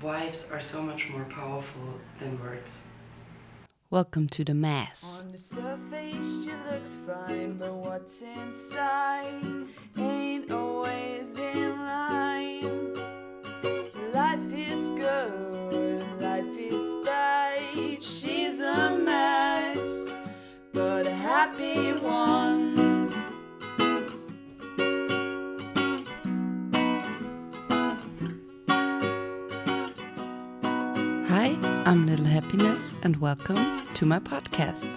Vibes are so much more powerful than words. Welcome to the mess. On the surface she looks fine, but what's inside ain't always in line. Life is good, life is bad. She's a mess, but a happy one. Hi, I'm littlehappymess and welcome to my podcast.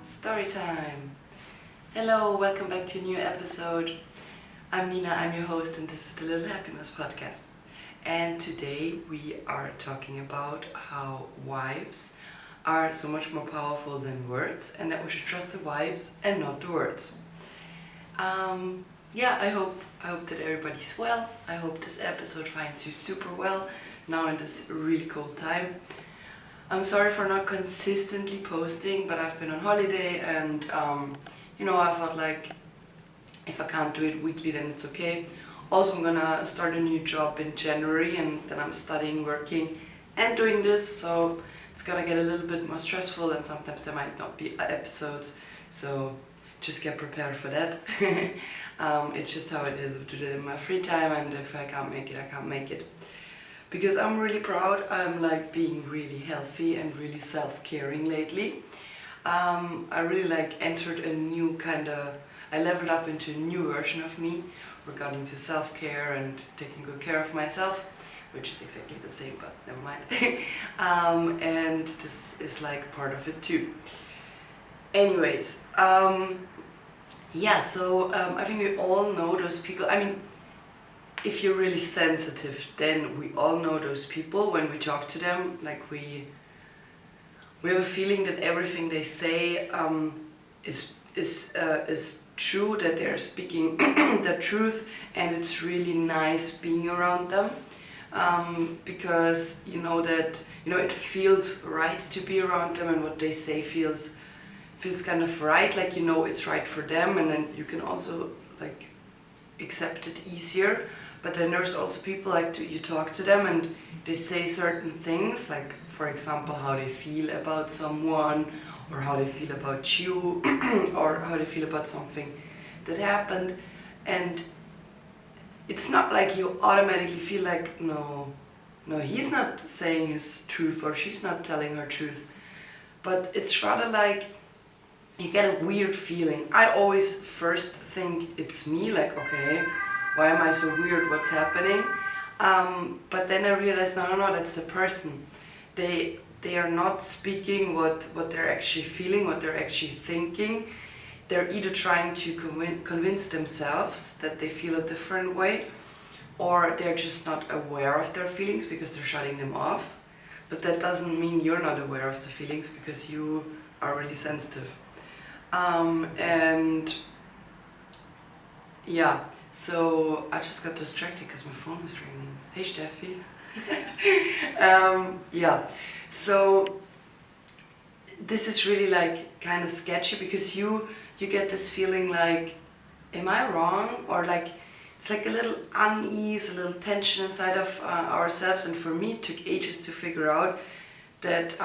Story time! Hello, welcome back to a new episode. I'm Nina, I'm your host, and this is the Little Happiness podcast. And today we are talking about how vibes are so much more powerful than words, and that we should trust the vibes and not the words. I hope that everybody's well. I hope this episode finds you super well now in this really cold time. I'm sorry for not consistently posting, but I've been on holiday and I thought like if I can't do it weekly then it's okay. Also, I'm gonna start a new job in January and then I'm studying, working and doing this, so it's gonna get a little bit more stressful and sometimes there might not be episodes, so just get prepared for that. It's just how it is. I do that in my free time, and if I can't make it, I can't make it. Because I'm really proud. I'm like being really healthy and really self-caring lately. I really entered a new I leveled up into a new version of me regarding to self-care and taking good care of myself, which is exactly the same, but never mind. And this is like part of it too. Anyways, I think we all know those people. I mean, if you're really sensitive, then we all know those people when we talk to them. Like we have a feeling that everything they say is true, that they're speaking the truth, and it's really nice being around them. Because you know that it feels right to be around them, and what they say feels kind of right, it's right for them, and then you can also accept it easier. But then there's also people you talk to them and they say certain things, like for example how they feel about someone, or how they feel about you, or how they feel about something that happened, and it's not like you automatically feel like no, he's not saying his truth or she's not telling her truth, but it's rather like you get a weird feeling. I always first think it's me, like, okay, why am I so weird, what's happening? But then I realize, no, that's the person. They are not speaking what they're actually feeling, what they're actually thinking. They're either trying to convince themselves that they feel a different way, or they're just not aware of their feelings because they're shutting them off. But that doesn't mean you're not aware of the feelings, because you are really sensitive. So I just got distracted because my phone was ringing. Hey Steffi. So this is really kind of sketchy, because you get this feeling like, am I wrong? Or it's like a little unease, a little tension inside of ourselves. And for me it took ages to figure out that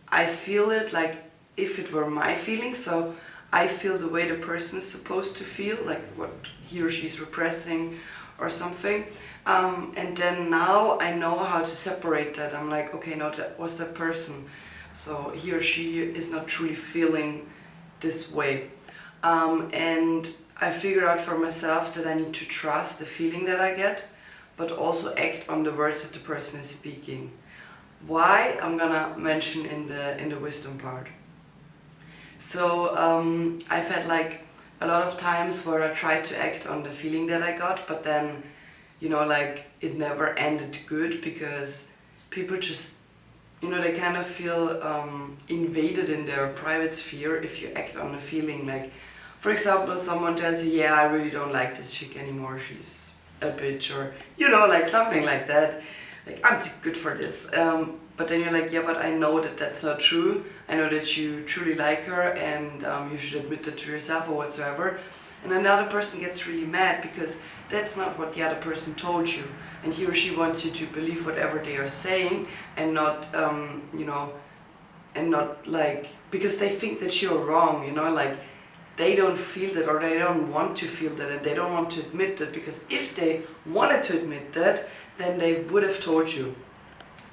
I feel it like if it were my feeling. So I feel the way the person is supposed to feel, like what he or she's repressing or something. And then now I know how to separate that. I'm like, okay, no, that was that person. So he or she is not truly feeling this way. And I figured out for myself that I need to trust the feeling that I get, but also act on the words that the person is speaking. Why? I'm gonna mention in the wisdom part. So I've had a lot of times where I tried to act on the feeling that I got, but then it never ended good, because people just they kind of feel invaded in their private sphere if you act on a feeling. Like, for example, someone tells you, yeah, I really don't like this chick anymore, she's a bitch, or something like that, like, I'm too good for this. But then you're like, yeah, but I know that that's not true. I know that you truly like her, and you should admit that to yourself or whatsoever. and another person gets really mad because that's not what the other person told you, and he or she wants you to believe whatever they are saying, and not and not like, because they think that you're wrong, like they don't feel that, or they don't want to feel that, and they don't want to admit that, because if they wanted to admit that, then they would have told you.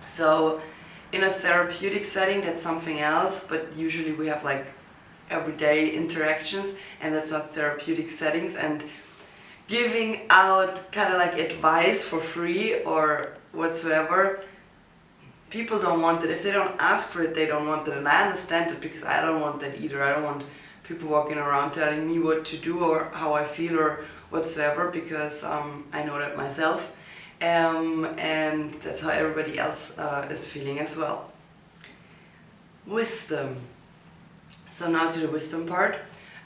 So in a therapeutic setting, that's something else, but usually we have like everyday interactions, and that's not therapeutic settings. And giving out kind of like advice for free or whatsoever, people don't want it. If they don't ask for it, they don't want it, and I understand it, because I don't want that either. I don't want people walking around telling me what to do or how I feel or whatsoever, because I know that myself, and that's how everybody else is feeling as well. Wisdom. So now to the wisdom part.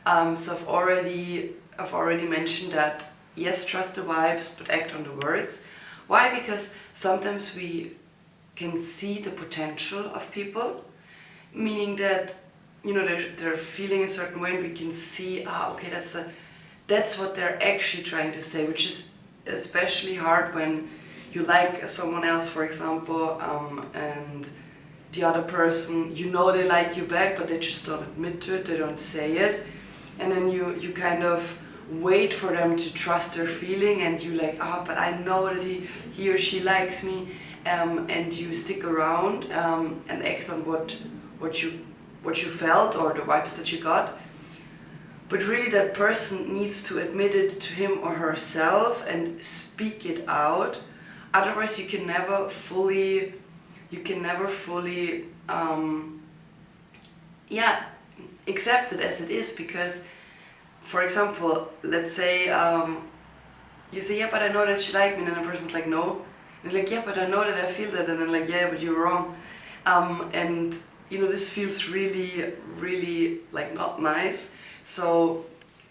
So I've already mentioned that yes, trust the vibes, but act on the words. Why? Because sometimes we can see the potential of people, meaning that they're feeling a certain way, and we can see, okay, that's what they're actually trying to say, which is especially hard when you like someone else, for example, and the other person, they like you back, but they just don't admit to it, they don't say it, and then you kind of wait for them to trust their feeling, and you like, but I know that he or she likes me, and you stick around and act on what you felt or the vibes that you got. But really that person needs to admit it to him or herself and speak it out. Otherwise you can never fully accept it as it is, because, for example, let's say you say, yeah, but I know that she liked me, and then the person's like, no, and you're like, yeah, but I know that I feel that, and then like, yeah, but you're wrong, and this feels really, really like not nice. So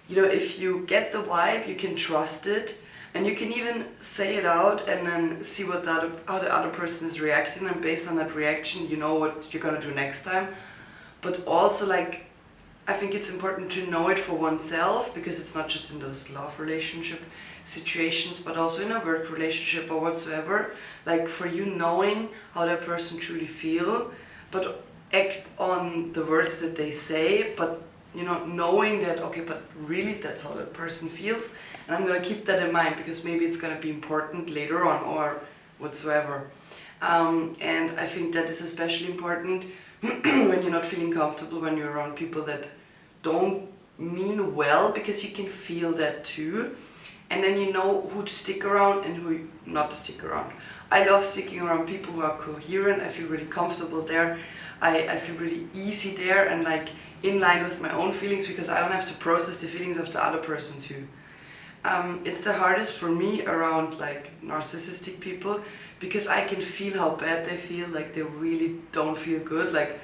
if you get the vibe, you can trust it, and you can even say it out and then see how the other person is reacting, and based on that reaction, you know what you're gonna do next time. But also, like, I think it's important to know it for oneself, because it's not just in those love relationship situations, but also in a work relationship or whatsoever. Like, for you knowing how that person truly feel, but act on the words that they say, but knowing that, okay, but really that's how that person feels, and I'm gonna keep that in mind, because maybe it's gonna be important later on or whatsoever. And I think that is especially important when you're not feeling comfortable, when you're around people that don't mean well, because you can feel that too, and then you know who to stick around and who not to stick around. I love sticking around people who are coherent. I feel really comfortable there. I feel really easy there, and like in line with my own feelings, because I don't have to process the feelings of the other person too. It's the hardest for me around like narcissistic people, because I can feel how bad they feel, like they really don't feel good, like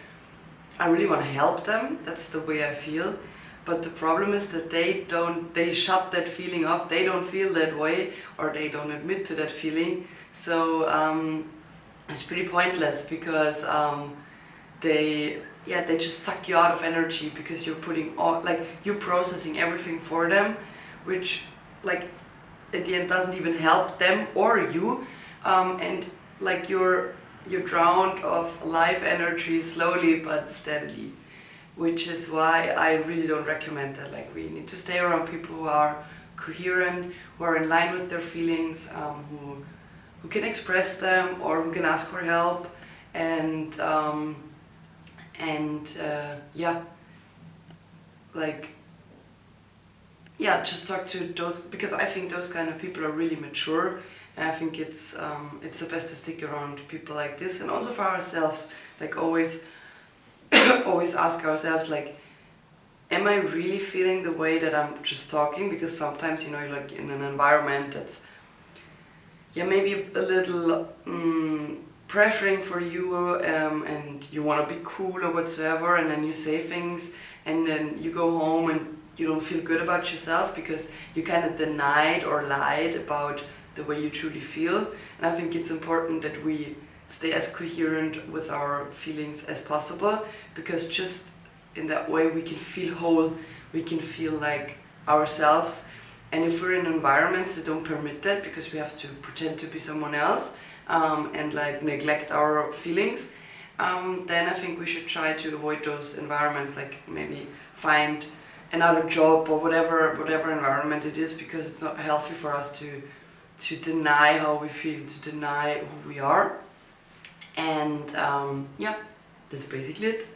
I really want to help them, that's the way I feel. But the problem is that they shut that feeling off, they don't feel that way, or they don't admit to that feeling. So it's pretty pointless, because they just suck you out of energy, because you're putting all, like, you're processing everything for them, which like at the end doesn't even help them or you, and like you're drowned of life energy slowly but steadily, which is why I really don't recommend that. Like, we need to stay around people who are coherent, who are in line with their feelings, who can express them, or who can ask for help, and just talk to those, because I think those kind of people are really mature, and I think it's the best to stick around people like this. And also for ourselves, like always always ask ourselves, like, am I really feeling the way that I'm just talking? Because sometimes, you're like in an environment that's maybe a little pressuring for you, and you want to be cool or whatsoever, and then you say things, and then you go home and you don't feel good about yourself, because you kind of denied or lied about the way you truly feel. And I think it's important that we stay as coherent with our feelings as possible, because just in that way we can feel whole, we can feel like ourselves. And if we're in environments that don't permit that, because we have to pretend to be someone else and like neglect our feelings, then I think we should try to avoid those environments, like maybe find another job or whatever environment it is, because it's not healthy for us to deny how we feel, to deny who we are. And yeah, that's basically it.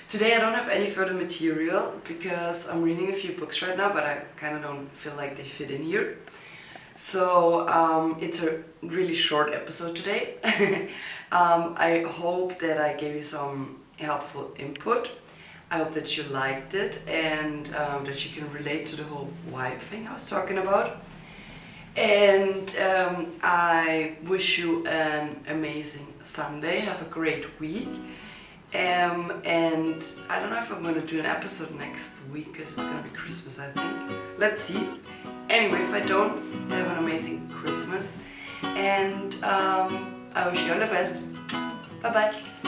Today I don't have any further material because I'm reading a few books right now, but I kind of don't feel like they fit in here. So it's a really short episode today. I hope that I gave you some helpful input. I hope that you liked it and that you can relate to the whole vibe thing I was talking about. And I wish you an amazing Sunday. Have a great week. And I don't know if I'm going to do an episode next week because it's going to be Christmas, I think. Let's see. Anyway, if I don't, have an amazing Christmas. And I wish you all the best. Bye bye.